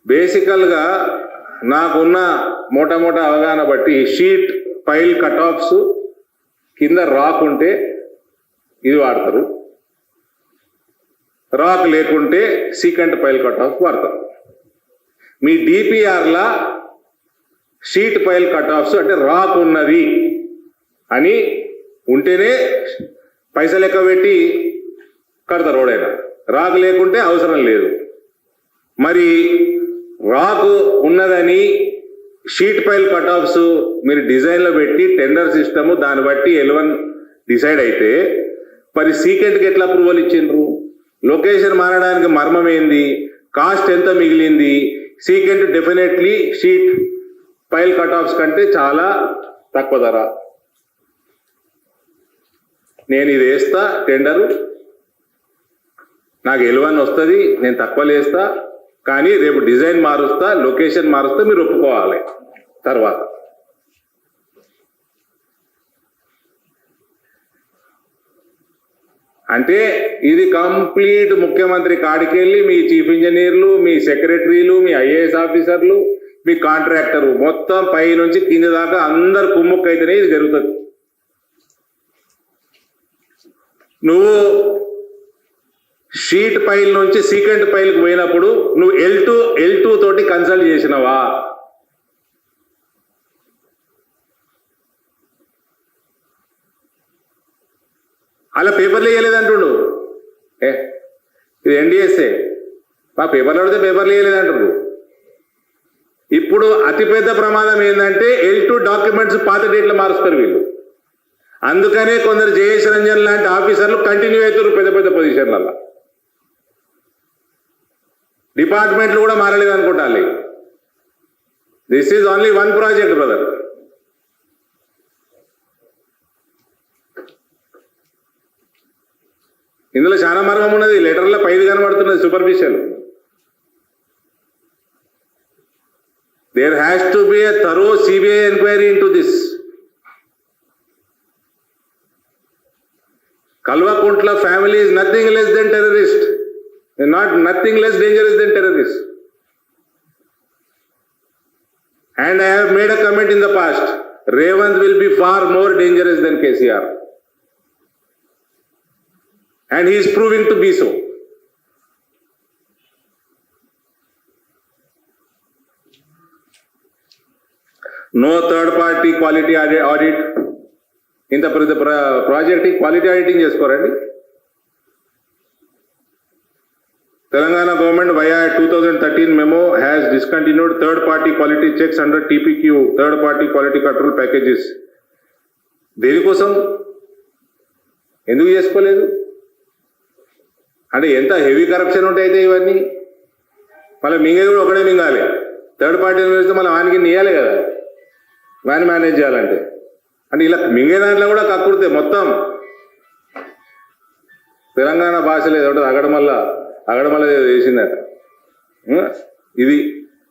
బేసికల్గా నాకున్న మోటా అవగాహన బట్టి షీట్ పైల్ కట్ ఆఫ్స్ కింద రాక్ ఉంటే ఇది వాడతారు, రాక్ లేకుంటే సీకెంట్ పైల్ కట్ ఆఫ్ వాడతారు. మీ డిపిఆర్లా షీట్ పైల్ కట్ ఆఫ్స్ అంటే రాక్ ఉన్నది అని ఉంటేనే పైసలు లెక్క పెట్టి కడతారు రోడైనా, రాక్ లేకుంటే అవసరం లేదు. మరి రాక్ ఉన్నదని షీట్ పైల్ కట్ ఆఫ్స్ మీరు డిజైన్లో పెట్టి టెండర్ సిస్టము దాన్ని బట్టి L1 డిసైడ్ అయితే మరి సీకెంట్కి ఎట్లా అప్రూవల్ ఇచ్చిండ్రు? లొకేషన్ మారడానికి మర్మం ఏంది? కాస్ట్ ఎంత మిగిలింది? Secant definitely sheet pile cut offs కంటే చాలా తక్కువ ధర. నేను ఇది వేస్తా టెండరు, నాకు L1 వస్తుంది, నేను తక్కువలో వేస్తా, కానీ రేపు డిజైన్ మారుస్తా, లొకేషన్ మారుస్తా, మీరు ఒప్పుకోవాలి. తర్వాత అంటే ఇది కంప్లీట్ ముఖ్యమంత్రి కాడికెళ్ళి మీ చీఫ్ ఇంజనీర్లు, మీ సెక్రటరీలు, మీ IAS ఆఫీసర్లు, మీ కాంట్రాక్టరు మొత్తం పై నుంచి కింద దాకా అందరు కుమ్ముక్కైతేనే ఇది జరుగుతుంది. నువ్వు షీట్ పైల్ నుంచి సీకెంట్ పైల్కి పోయినప్పుడు నువ్వు L2 తోటి కన్సల్ట్ చేసినవా? అలా పేపర్లు వేయలేదంటుండు. ఇది NDSA, మా పేపర్లు అడితే పేపర్లు వేయలేదంటారు. ఇప్పుడు అతిపెద్ద ప్రమాదం ఏంటంటే L2 డాక్యుమెంట్స్ పాత డేట్లు మారుస్తారు వీళ్ళు. అందుకనే కొందరు జయేష్ రంజన్ లాంటి ఆఫీసర్లు కంటిన్యూ అవుతారు పెద్ద పొజిషన్లలో. డిపార్ట్మెంట్లు కూడా మారలేదు అనుకుంటాలి. This is only one project brother. ఇందులో చాలా మర్మం ఉన్నది. లెటర్లో పైది కనబడుతున్నది superficial. There has to be a thorough CBI enquiry into this. Kalvakuntla family is nothing less than terrorist, not nothing less dangerous than terrorist. And I have made a comment in the past, Revant will be far more dangerous than KCR. And he is proving to be so. No third party quality audit. ఇంత పెద్ద project quality auditing చేసుకోరండి. Telangana government via 2013 memo has discontinued third party quality checks under TPQ, third party quality control packages. దేనికోసం? ఎందుకు చేసుకోలేదు? అంటే ఎంత heavy corruption ఉంటాయితే ఇవన్నీ. మళ్ళీ మింగేది కూడా ఒకటే మింగాలి. థర్డ్ పార్టీ వేస్తే మళ్ళీ వానికి ఇవ్వాలి కదా, వాని మేనేజ్ చేయాలంటే. అంటే ఇలా మింగే దాంట్లో కూడా కక్కుడితే మొత్తం తెలంగాణ భాషలో ఏదో అగడమల్ల చేసిందట. ఇది